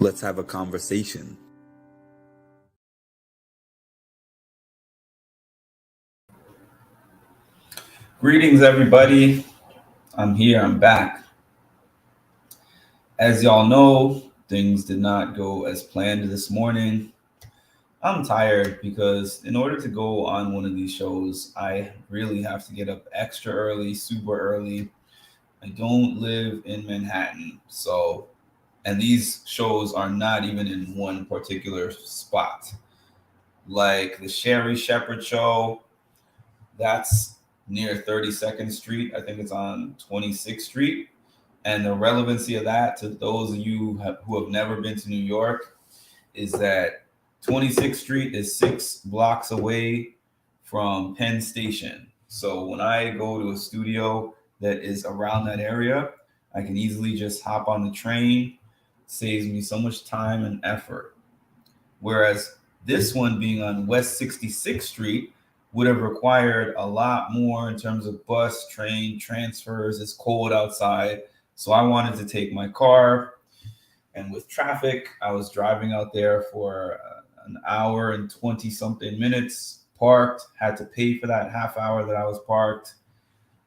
Let's have a conversation. Greetings, everybody. I'm here, I'm back. As y'all know, things did not go as planned this morning. I'm tired because in order to go on one of these shows, I really have to get up extra early, super early. I don't live in Manhattan, and these shows are not even in one particular spot. Like the Sherry Shepherd show, that's near 32nd Street. I think it's on 26th Street. And the relevancy of that to those of you who have never been to New York is that 26th Street is 6 blocks away from Penn Station. So when I go to a studio that is around that area, I can easily just hop on the train, saves me so much time and effort. Whereas this one being on West 66th Street would have required a lot more in terms of bus, train, transfers. It's cold outside. So I wanted to take my car. And with traffic, I was driving out there for an hour and 20 something minutes, parked, had to pay for that half hour that I was parked,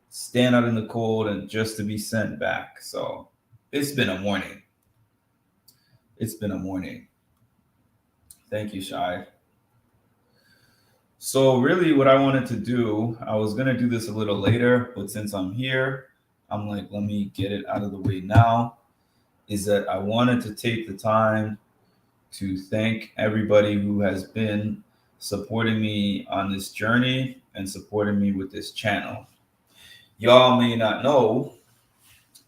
stand out in the cold, and just to be sent back. So it's been a morning. It's been a morning. Thank you, Shai. So really what I wanted to do, I was going to do this a little later, but since I'm here, I'm like, let me get it out of the way now, is that I wanted to take the time to thank everybody who has been supporting me on this journey and supporting me with this channel. Y'all may not know,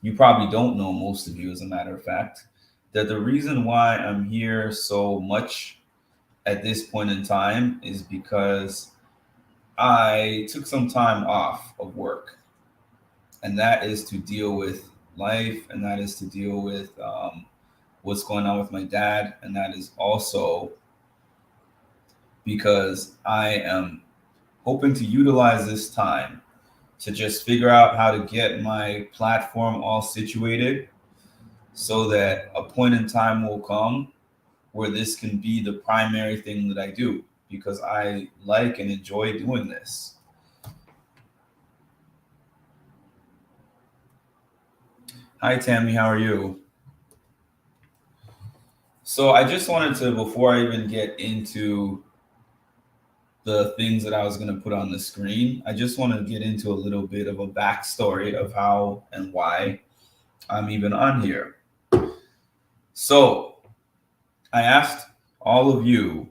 you probably don't know, most of you, as a matter of fact, that the reason why I'm here so much at this point in time is because I took some time off of work, and that is to deal with life, and that is to deal with what's going on with my dad, and that is also because I am hoping to utilize this time to just figure out how to get my platform all situated so that a point in time will come where this can be the primary thing that I do because I like and enjoy doing this. Hi, Tammy, how are you? So I just wanted to, before I even get into the things that I was going to put on the screen, I just want to get into a little bit of a backstory of how and why I'm even on here. So I asked all of you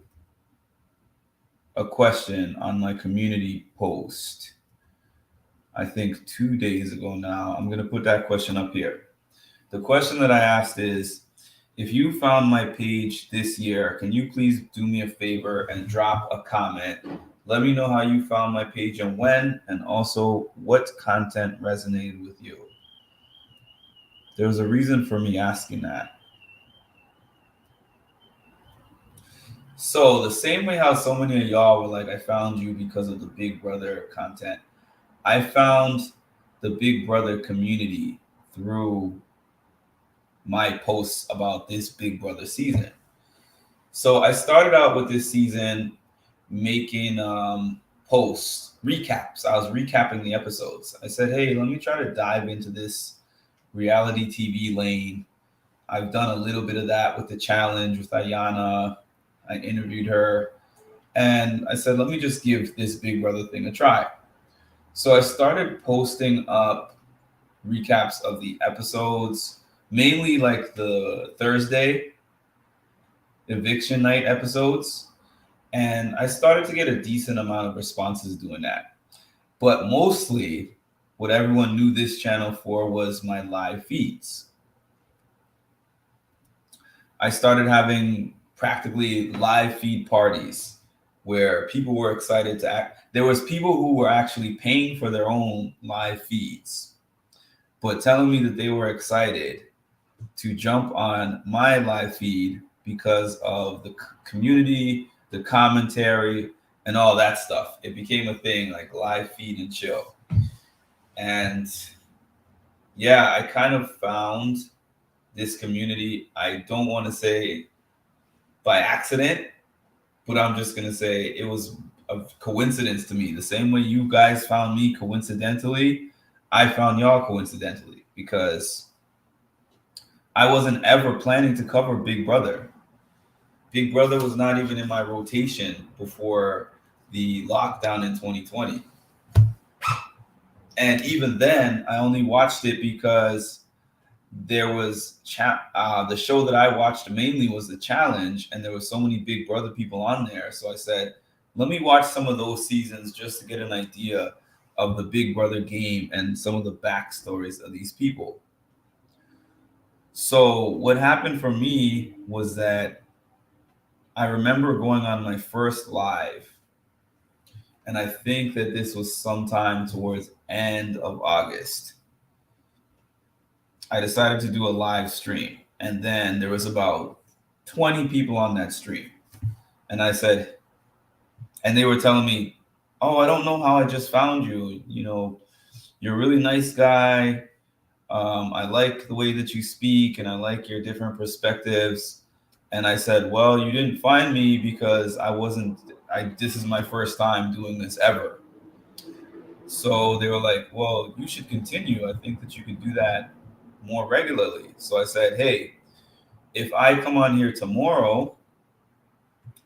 a question on my community post, I think 2 days ago now. I'm going to put that question up here. The question that I asked is, if you found my page this year, can you please do me a favor and drop a comment? Let me know how you found my page and when, and also what content resonated with you. There was a reason for me asking that. So the same way how so many of y'all were like, I found you because of the Big Brother content, I found the Big Brother community through my posts about this Big Brother season. So I started out with this season making posts, recaps. I was recapping the episodes. I said, hey, let me try to dive into this reality TV lane. I've done a little bit of that with the challenge with Ayana. I interviewed her. And I said, let me just give this Big Brother thing a try. So I started posting up recaps of the episodes, mainly like the Thursday eviction night episodes. And I started to get a decent amount of responses doing that. But mostly, what everyone knew this channel for was my live feeds. I started having practically live feed parties where people were excited to act. There was people who were actually paying for their own live feeds, but telling me that they were excited to jump on my live feed because of the community, the commentary, and all that stuff. It became a thing, like live feed and chill. And yeah, I kind of found this community. I don't want to say by accident, but I'm just going to say it was a coincidence to me. The same way you guys found me coincidentally, I found y'all coincidentally because I wasn't ever planning to cover Big Brother. Big Brother was not even in my rotation before the lockdown in 2020. And even then, I only watched it because there was the show that I watched mainly was The Challenge, and there were so many Big Brother people on there. So I said, let me watch some of those seasons just to get an idea of the Big Brother game and some of the backstories of these people. So what happened for me was that I remember going on my first live, and I think that this was sometime towards end of August. I decided to do a live stream, and then there was about 20 people on that stream. And I said, and they were telling me, "Oh, I don't know how I just found you. You know, you're a really nice guy. I like the way that you speak, and I like your different perspectives." And I said, "Well, you didn't find me because I wasn't. This is my first time doing this ever." So they were like, "Well, you should continue. I think that you could do that more regularly." So I said, "Hey, if I come on here tomorrow,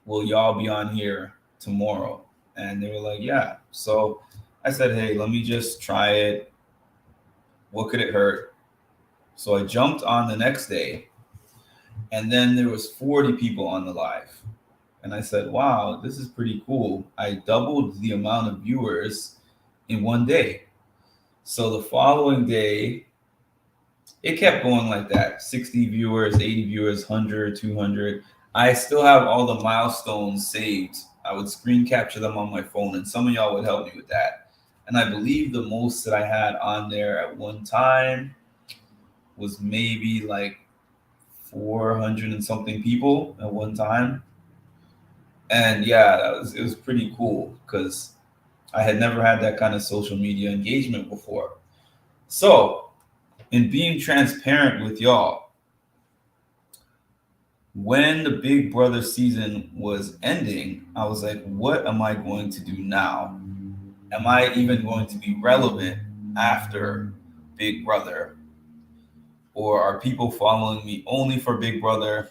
will y'all be on here tomorrow?" And they were like, "Yeah." So I said, "Hey, let me just try it. What could it hurt?" So I jumped on the next day, and then there was 40 people on the live. And I said, "Wow, this is pretty cool." I doubled the amount of viewers in one day. So the following day, it kept going like that, 60 viewers, 80 viewers, 100, 200. I still have all the milestones saved. I would screen capture them on my phone, and some of y'all would help me with that. And I believe the most that I had on there at one time was maybe like 400 and something people at one time. And yeah, it was pretty cool because I had never had that kind of social media engagement before. So, in being transparent with y'all, when the Big Brother season was ending, I was like, what am I going to do now? Am I even going to be relevant after Big Brother? Or are people following me only for Big Brother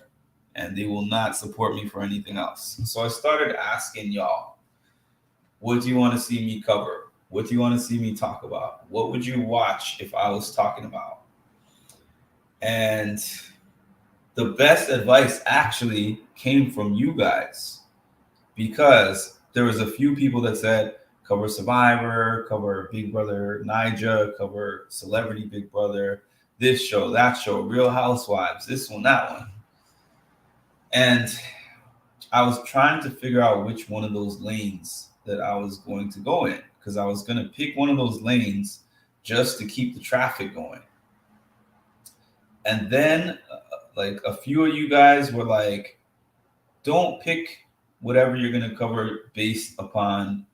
and they will not support me for anything else? So I started asking y'all, what do you want to see me cover? What do you want to see me talk about? What would you watch if I was talking about? And the best advice actually came from you guys because there was a few people that said cover Survivor, cover Big Brother Niger, cover Celebrity Big Brother, this show, that show, Real Housewives, this one, that one. And I was trying to figure out which one of those lanes that I was going to go in because I was going to pick one of those lanes just to keep the traffic going. And then, like, a few of you guys were like, don't pick whatever you're going to cover based upon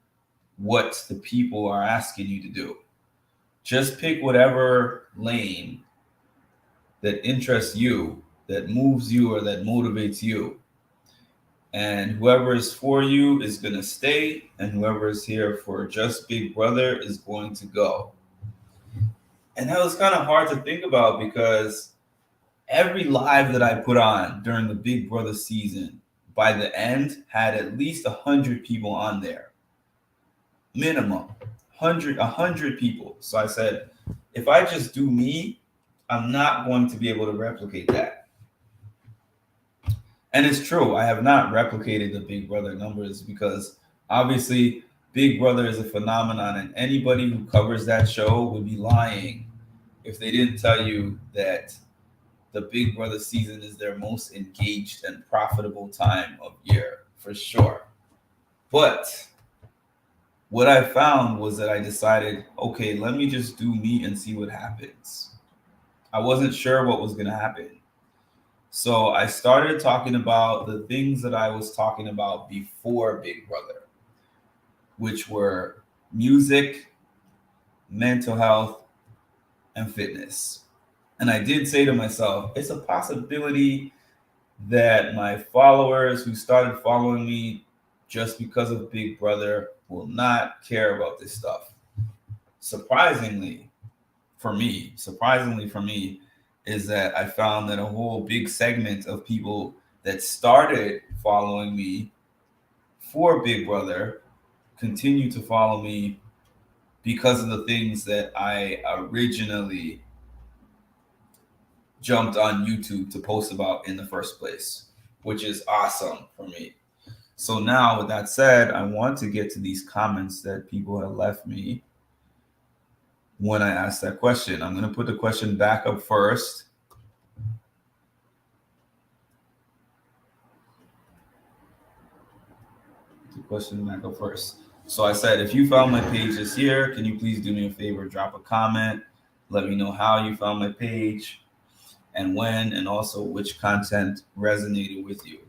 what the people are asking you to do. Just pick whatever lane that interests you, that moves you, or that motivates you. And whoever is for you is going to stay, and whoever is here for just Big Brother is going to go. And that was kind of hard to think about because every live that I put on during the Big Brother season, by the end, had at least 100 people on there. Minimum. 100 people. So I said, if I just do me, I'm not going to be able to replicate that. And it's true. I have not replicated the Big Brother numbers because obviously Big Brother is a phenomenon, and anybody who covers that show would be lying if they didn't tell you that the Big Brother season is their most engaged and profitable time of year, for sure. But what I found was that I decided, okay, let me just do me and see what happens. I wasn't sure what was going to happen. So I started talking about the things that I was talking about before Big Brother, which were music, mental health, and fitness. And I did say to myself, it's a possibility that my followers who started following me just because of Big Brother will not care about this stuff. Surprisingly for me, is that I found that a whole big segment of people that started following me for Big Brother continue to follow me because of the things that I originally jumped on YouTube to post about in the first place, which is awesome for me. So now, with that said, I want to get to these comments that people have left me when I asked that question. I'm going to put the question back up first. The question back up first. So I said, if you found my page this year, can you please do me a favor, drop a comment, let me know how you found my page and when, and also which content resonated with you.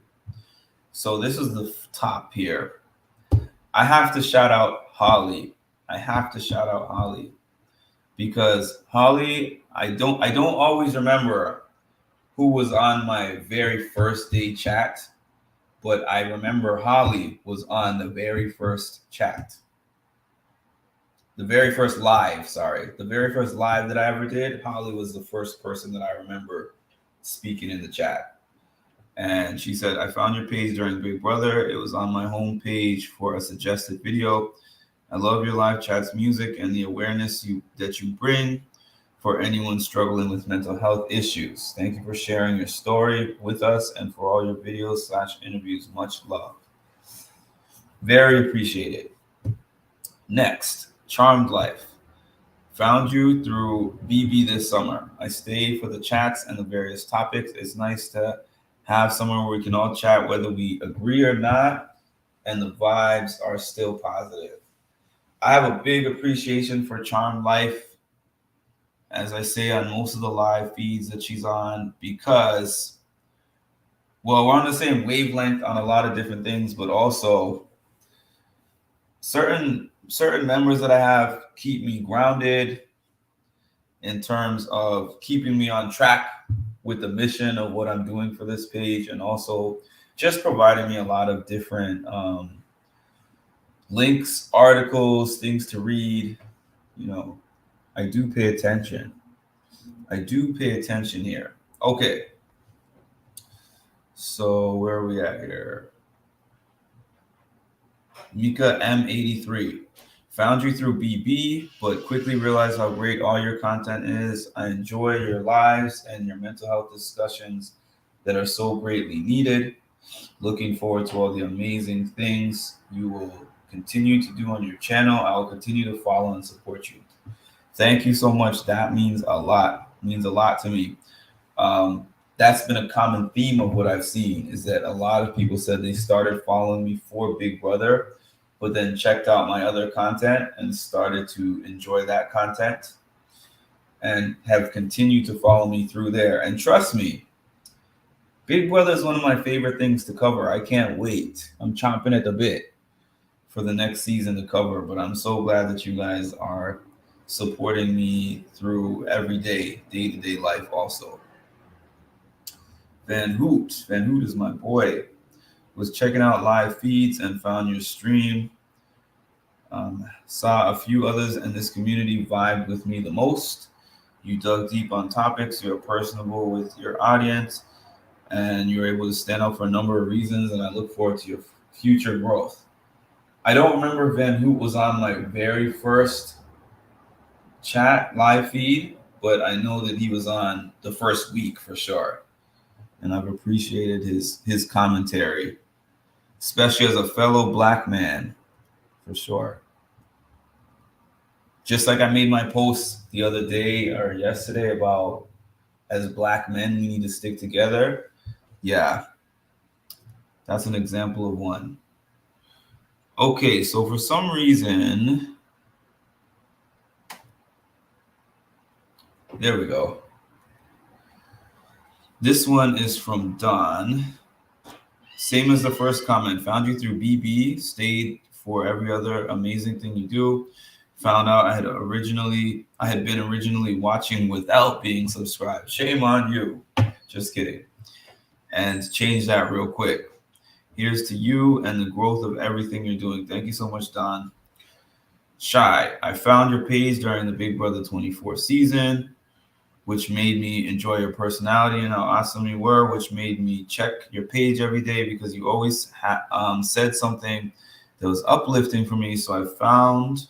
So this is the top here. I have to shout out Holly. Because Holly, I don't always remember who was on my very first day chat, but I remember Holly was on the very first chat. The very first live that I ever did, Holly was the first person that I remember speaking in the chat. And she said, I found your page during Big Brother. It was on my homepage for a suggested video. I love your live chats, music, and the awareness that you bring for anyone struggling with mental health issues. Thank you for sharing your story with us and for all your videos/interviews. Much love. Very appreciated. Next, Charmed Life. Found you through BB this summer. I stayed for the chats and the various topics. It's nice to have somewhere where we can all chat whether we agree or not, and the vibes are still positive. I have a big appreciation for Charmed Life, as I say on most of the live feeds that she's on, because, well, we're on the same wavelength on a lot of different things, but also certain members that I have keep me grounded in terms of keeping me on track with the mission of what I'm doing for this page, and also just providing me a lot of different links, articles, things to read. You know, I do pay attention. Here. Okay. So where are we at here? Mika M83. Found you through BB, but quickly realized how great all your content is. I enjoy your lives and your mental health discussions that are so greatly needed. Looking forward to all the amazing things you will continue to do on your channel. I will continue to follow and support you. Thank you so much. That means a lot. It means a lot to me. That's been a common theme of what I've seen, is that a lot of people said they started following me for Big Brother, but then checked out my other content and started to enjoy that content and have continued to follow me through there. And trust me, Big Brother is one of my favorite things to cover. I can't wait. I'm chomping at the bit for the next season to cover, but I'm so glad that you guys are supporting me through everyday, day-to-day life also. Van Hoot is my boy. Was checking out live feeds and found your stream. Saw a few others in this community vibed with me the most. You dug deep on topics. You're personable with your audience, and you're able to stand out for a number of reasons. And I look forward to your future growth. I don't remember Van Hoot was on my very first chat live feed, but I know that he was on the first week for sure. And I've appreciated his commentary, especially as a fellow Black man, for sure. Just like I made my post the other day or yesterday about, as Black men, we need to stick together. Yeah, that's an example of one. Okay, so for some reason, there we go. This one is from Don. Same as the first comment. Found you through BB. Stayed for every other amazing thing you do. Found out I had been originally watching without being subscribed. Shame on you. Just kidding. And change that real quick. Here's to you and the growth of everything you're doing. Thank you so much, Don. Shy, I found your page during the Big Brother 24 season, which made me enjoy your personality and how awesome you were, which made me check your page every day because you always said something that was uplifting for me. So I found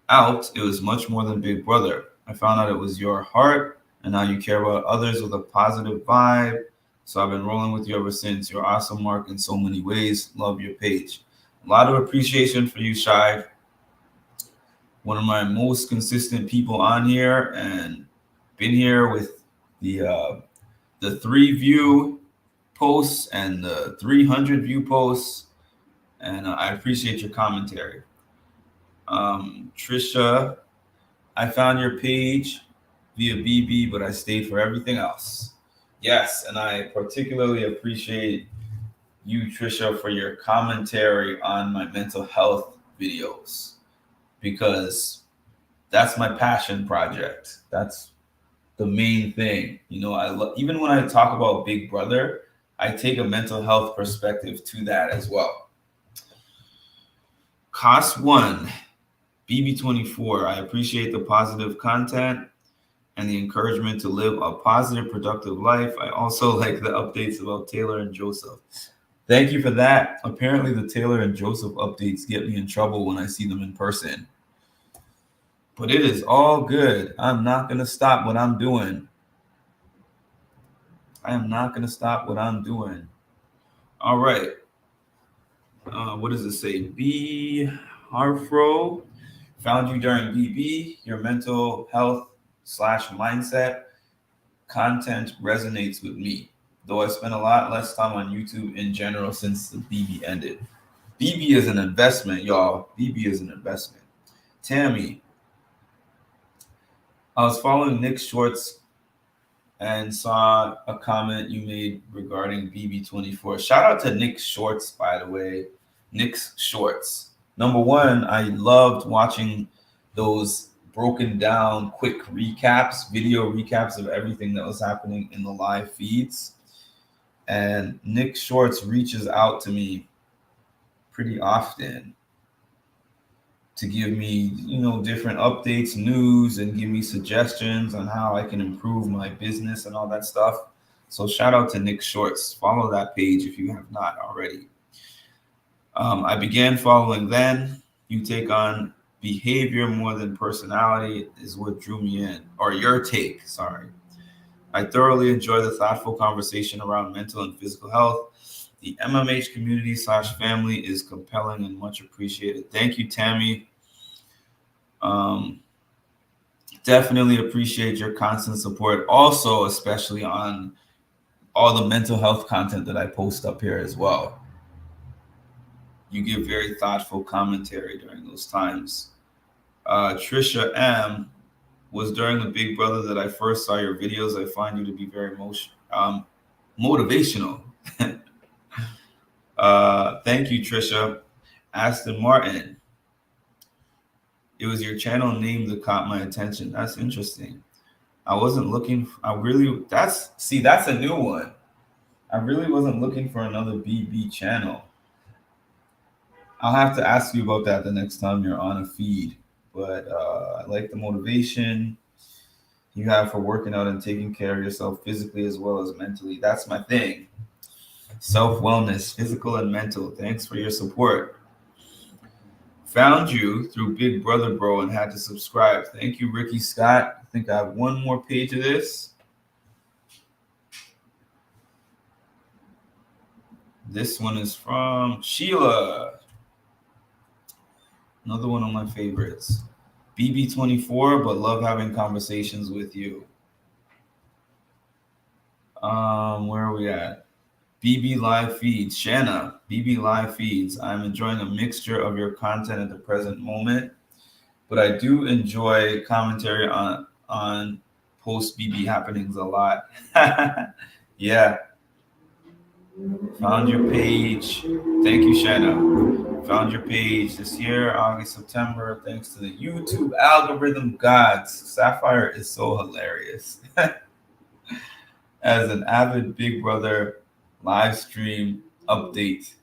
out it was much more than Big Brother. I found out it was your heart and how you care about others with a positive vibe. So I've been rolling with you ever since. You're awesome, Mark, in so many ways. Love your page. A lot of appreciation for you, Shy. One of my most consistent people on here, and been here with the 3 view posts and the 300 view posts, and I appreciate your commentary. Trisha, I found your page via BB, but I stayed for everything else. Yes, and I particularly appreciate you, Trisha, for your commentary on my mental health videos, because that's my passion project. That's the main thing. You know, even when I talk about Big Brother, I take a mental health perspective to that as well. Cost 1, BB24, I appreciate the positive content and the encouragement to live a positive, productive life. I also like the updates about Taylor and Joseph. Thank you for that. Apparently the Taylor and Joseph updates get me in trouble when I see them in person. But it is all good. I'm not going to stop what I'm doing. I am not going to stop what I'm doing. All right. What does it say? B. Harfro, found you during BB. Your mental health / mindset content resonates with me, though I spent a lot less time on YouTube in general since the BB ended. BB is an investment, y'all. BB is an investment. Tammy, I was following Nick Schwartz and saw a comment you made regarding BB24. Shout out to Nick Schwartz, by the way. Nick Schwartz. Number one, I loved watching those broken down quick recaps, video recaps of everything that was happening in the live feeds. And Nick Schwartz reaches out to me pretty often to give me, different updates, news, and give me suggestions on how I can improve my business and all that stuff. So shout out to Nick Schwartz. Follow that page if you have not already. I began following then. You take on behavior more than personality is what drew me in, or your take, sorry. I thoroughly enjoy the thoughtful conversation around mental and physical health. The MMH community / family is compelling and much appreciated. Thank you, Tammy. Definitely appreciate your constant support. Also, especially on all the mental health content that I post up here as well. You give very thoughtful commentary during those times. Trisha M. was during the Big Brother that I first saw your videos. I find you to be very motivational. Thank you, Trisha. Aston Martin. It was your channel name that caught my attention. That's interesting. I wasn't looking. That's a new one. I really wasn't looking for another BB channel. I'll have to ask you about that the next time you're on a feed. But I like the motivation you have for working out and taking care of yourself physically as well as mentally. That's my thing. Self-wellness, physical and mental. Thanks for your support. Found you through Big Brother Bro and had to subscribe. Thank you, Ricky Scott. I think I have one more page of this. This one is from Sheila. Another one of my favorites. BB24, but love having conversations with you. Where are we at? BB Live Feeds. Shanna, BB Live Feeds. I'm enjoying a mixture of your content at the present moment, but I do enjoy commentary on post BB happenings a lot. Yeah. Found your page. Thank you, Shanna. Found your page this year, August, September, thanks to the YouTube algorithm gods. Sapphire is so hilarious. As an avid Big Brother live stream update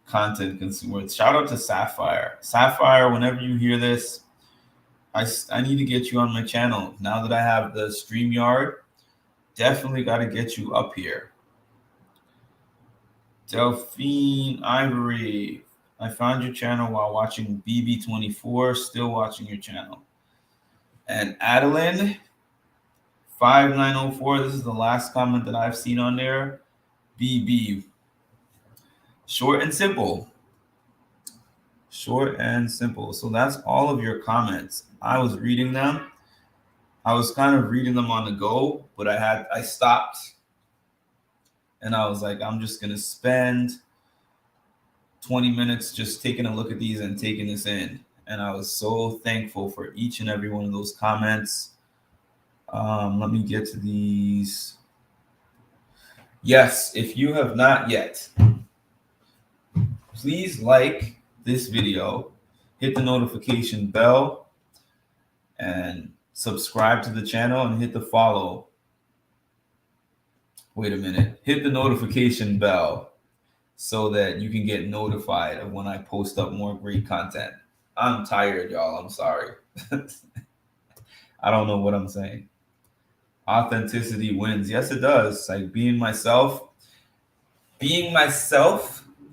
content consumer, shout out to Sapphire. Sapphire, whenever you hear this, I need to get you on my channel. Now that I have the StreamYard, definitely got to get you up here. Delphine Ivory, I found your channel while watching BB24, still watching your channel. And Adeline, 5904, this is the last comment that I've seen on there. BB, short and simple. Short and simple. So that's all of your comments. I was reading them. I was kind of reading them on the go, but I stopped and I was like, I'm just going to spend 20 minutes just taking a look at these and taking this in. And I was so thankful for each and every one of those comments. Let me get to these. Yes, if you have not yet, please like this video, hit the notification bell, and subscribe to the channel and hit the follow. Wait a minute. Hit the notification bell so that you can get notified of when I post up more great content. I'm tired, y'all. I'm sorry. I don't know what I'm saying. Authenticity wins. Yes, it does. Like being myself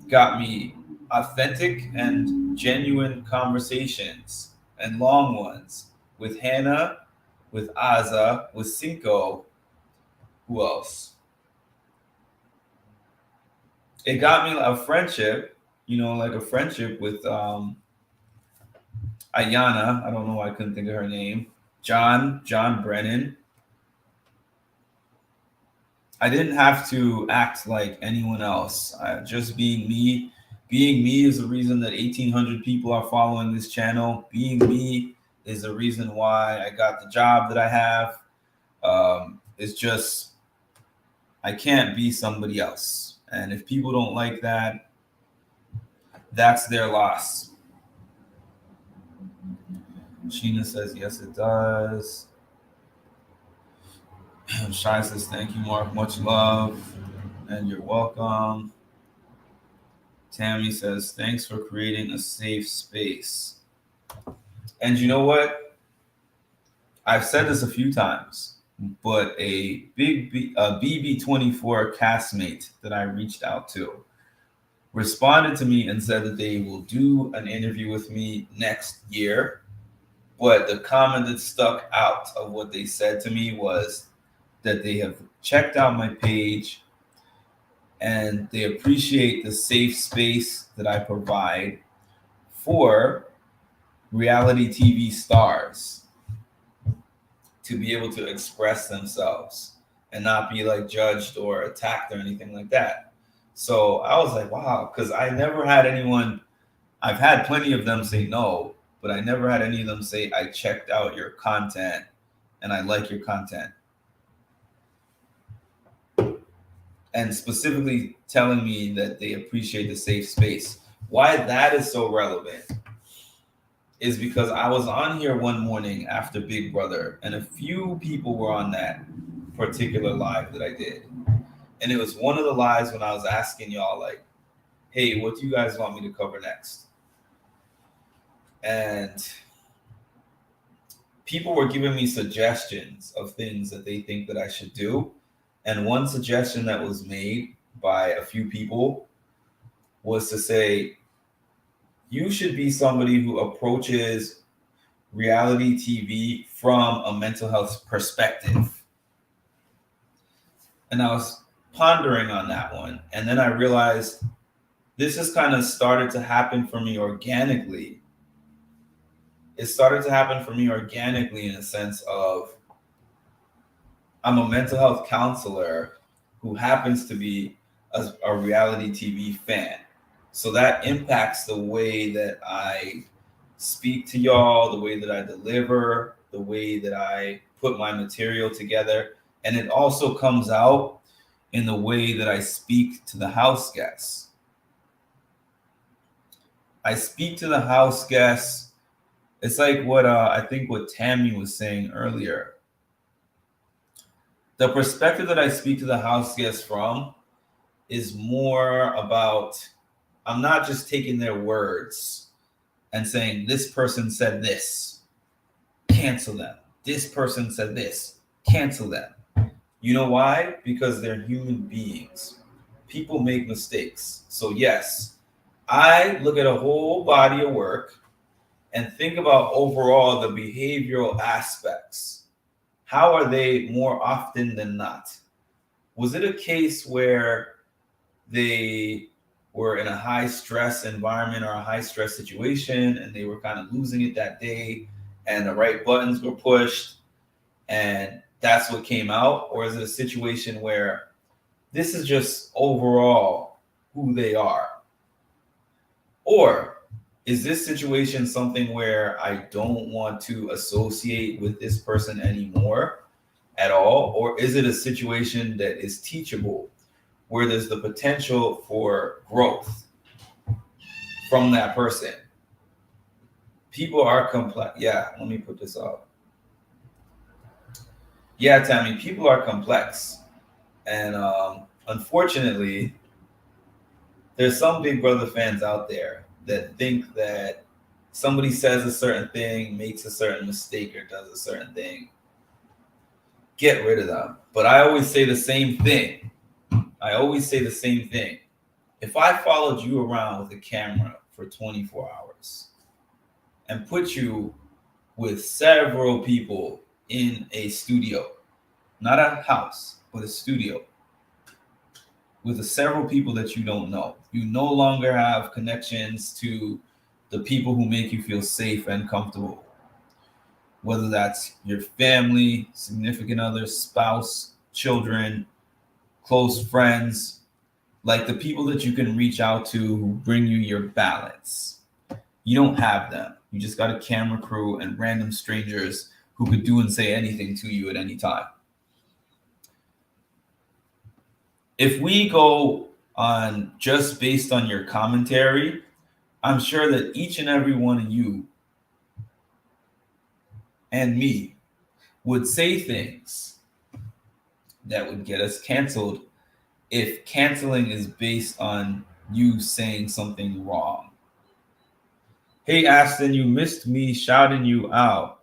got me authentic and genuine conversations and long ones with Hannah, with Aza, with Cinco. Who else? It got me a friendship, like a friendship with Ayana. I don't know why I couldn't think of her name. John Brennan. I didn't have to act like anyone else. Just being me. Being me is the reason that 1,800 people are following this channel. Being me is the reason why I got the job that I have. It's just, I can't be somebody else. And if people don't like that, that's their loss. Sheena says, yes, it does. Shai says, thank you, Mark. Much love. And you're welcome. Tammy says, thanks for creating a safe space. And you know what? I've said this a few times, but a BB24 castmate that I reached out to responded to me and said that they will do an interview with me next year. But the comment that stuck out of what they said to me was that they have checked out my page and they appreciate the safe space that I provide for reality TV stars to be able to express themselves and not be like judged or attacked or anything like that. So I was like, wow, because I never had anyone, I've had plenty of them say no, but I never had any of them say, I checked out your content and I like your content. And specifically telling me that they appreciate the safe space. Why that is so relevant is because I was on here one morning after Big Brother, and a few people were on that particular live that I did. And it was one of the lives when I was asking y'all, like, hey, what do you guys want me to cover next? And people were giving me suggestions of things that they think that I should do. And one suggestion that was made by a few people was to say, you should be somebody who approaches reality TV from a mental health perspective. And I was pondering on that one. And then I realized this has kind of started to happen for me organically. It started to happen for me organically in a sense of, I'm a mental health counselor who happens to be a reality TV fan. So that impacts the way that I speak to y'all, the way that I deliver, the way that I put my material together. And it also comes out in the way that I speak to the house guests. I speak to the house guests. It's like what I think what Tammy was saying earlier. The perspective that I speak to the house guests from is more about, I'm not just taking their words and saying, this person said this, cancel them. This person said this, cancel them. You know why? Because they're human beings. People make mistakes. So, yes, I look at a whole body of work and think about overall the behavioral aspects. How are they more often than not? Was it a case where they were in a high stress environment or a high stress situation and they were kind of losing it that day and the right buttons were pushed and that's what came out? Or is it a situation where this is just overall who they are? Or is this situation something where I don't want to associate with this person anymore at all? Or is it a situation that is teachable, where there's the potential for growth from that person? People are complex. Yeah, let me put this up. Yeah, Tammy, people are complex. And unfortunately, there's some Big Brother fans out there that think that somebody says a certain thing, makes a certain mistake, or does a certain thing. Get rid of them. But I always say the same thing. If I followed you around with a camera for 24 hours and put you with several people in a studio, not a house, but a studio, with several people that you don't know, you no longer have connections to the people who make you feel safe and comfortable, whether that's your family, significant other, spouse, children, close friends, like the people that you can reach out to who bring you your balance. You don't have them. You just got a camera crew and random strangers who could do and say anything to you at any time. If we go on just based on your commentary, I'm sure that each and every one of you and me would say things that would get us canceled if canceling is based on you saying something wrong. Hey, Aston, you missed me shouting you out.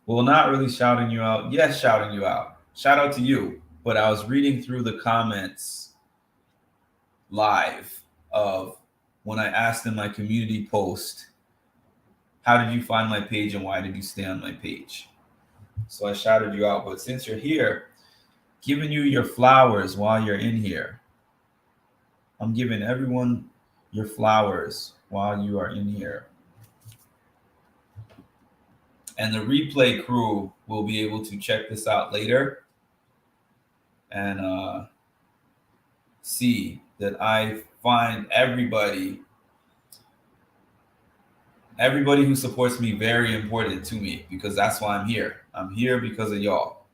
Well, not really shouting you out. Yes, shouting you out. Shout out to you. But I was reading through the comments live of when I asked in my community post, how did you find my page and why did you stay on my page? So I shouted you out. But since you're here, giving you your flowers while you're in here. I'm giving everyone your flowers while you are in here. And the replay crew will be able to check this out later and see that I find everybody who supports me very important to me, because that's why I'm here. I'm here because of y'all.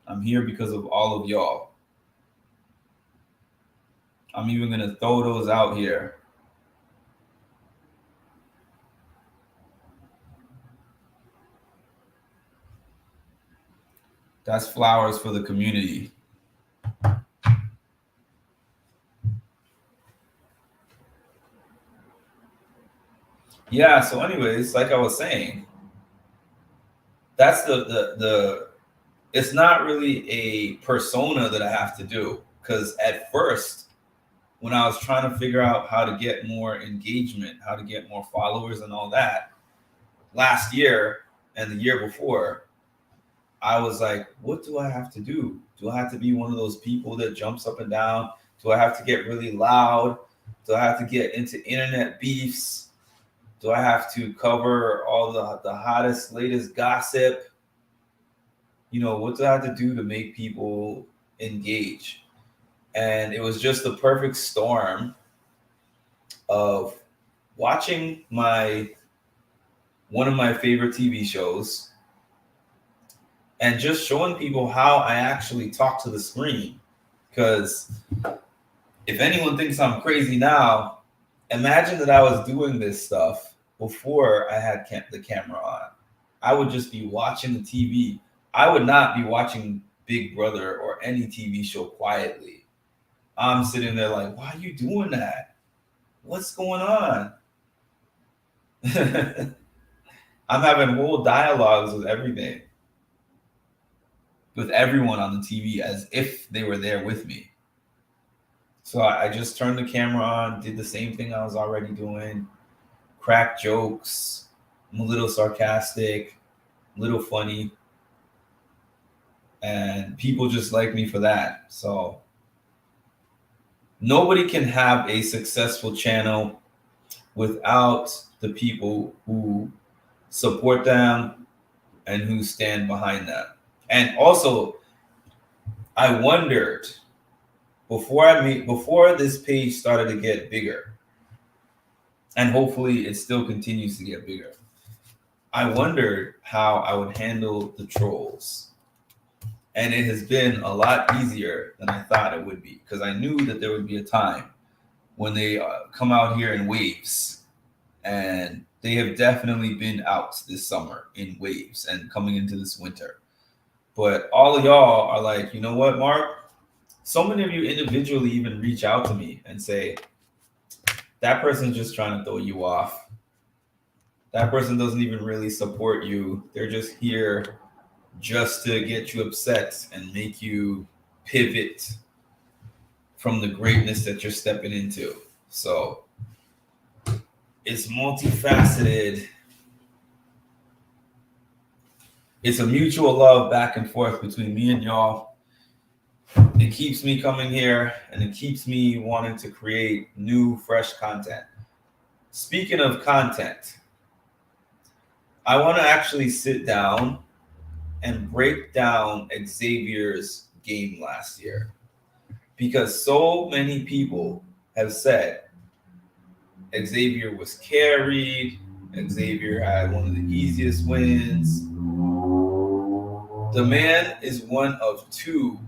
I'm here because of all of y'all. I'm even going to throw those out here. That's flowers for the community. Yeah, so anyways, like I was saying, that's the it's not really a persona that I have to do, because at first when I was trying to figure out how to get more engagement, how to get more followers and all that last year and the year before, I was like, what do I have to do? Do I have to be one of those people that jumps up and down? Do I have to get really loud? Do I have to get into internet beefs? Do I have to cover all the hottest, latest gossip? You know, what do I have to do to make people engage? And it was just the perfect storm of watching one of my favorite TV shows and just showing people how I actually talk to the screen. Because if anyone thinks I'm crazy now, imagine that I was doing this stuff before I had the camera on. I would just be watching the TV. I would not be watching Big Brother or any TV show quietly. I'm sitting there like, why are you doing that? What's going on? I'm having whole dialogues with everything, with everyone on the TV as if they were there with me. So I just turned the camera on, did the same thing I was already doing, crack jokes. I'm a little sarcastic, a little funny, and people just like me for that. So nobody can have a successful channel without the people who support them and who stand behind them. And also, I wondered before this page started to get bigger, and hopefully it still continues to get bigger, I wondered how I would handle the trolls. And it has been a lot easier than I thought it would be, because I knew that there would be a time when they come out here in waves. And they have definitely been out this summer in waves and coming into this winter. But all of y'all are like, you know what, Mark? So many of you individually even reach out to me and say, that person's just trying to throw you off. That person doesn't even really support you. They're just here just to get you upset and make you pivot from the greatness that you're stepping into. So it's multifaceted. It's a mutual love back and forth between me and y'all. It keeps me coming here, and it keeps me wanting to create new, fresh content. Speaking of content, I want to actually sit down and break down Xavier's game last year, because so many people have said Xavier was carried, Xavier had one of the easiest wins. The man is one of two,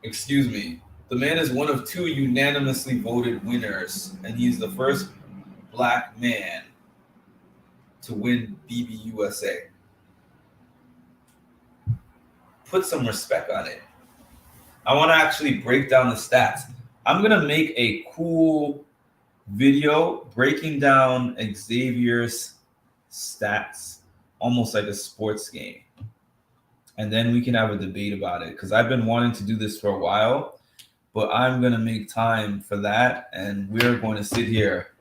the man is one of two unanimously voted winners, and he's the first black man to win BBUSA. Put some respect on it. I want to actually break down the stats. I'm going to make a cool video breaking down Xavier's stats, almost like a sports game. And then we can have a debate about it, because I've been wanting to do this for a while, but I'm going to make time for that. And we're going to sit here.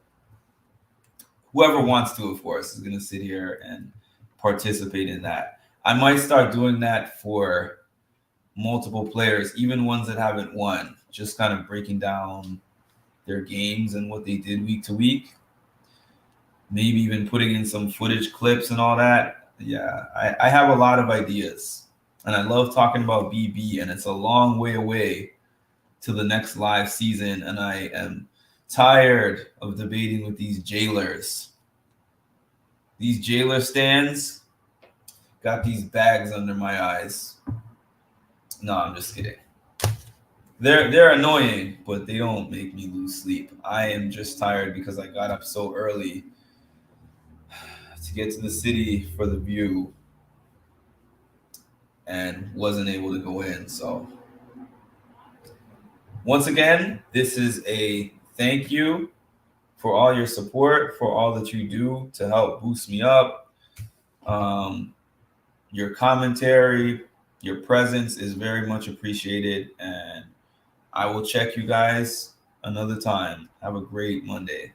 Whoever wants to, of course, is going to sit here and participate in that. I might start doing that for multiple players, even ones that haven't won, just kind of breaking down their games and what they did week to week. Maybe even putting in some footage clips and all that. Yeah, I have a lot of ideas, and I love talking about BB, and it's a long way away to the next live season, and I am tired of debating with these jailers. These jailer stands got these bags under my eyes. No, I'm just kidding. They're annoying, but they don't make me lose sleep. I am just tired because I got up so early to get to the city for the view and wasn't able to go in. So once again, this is a thank you for all your support, for all that you do to help boost me up. Your commentary, your presence is very much appreciated, and I will check you guys another time. Have a great Monday.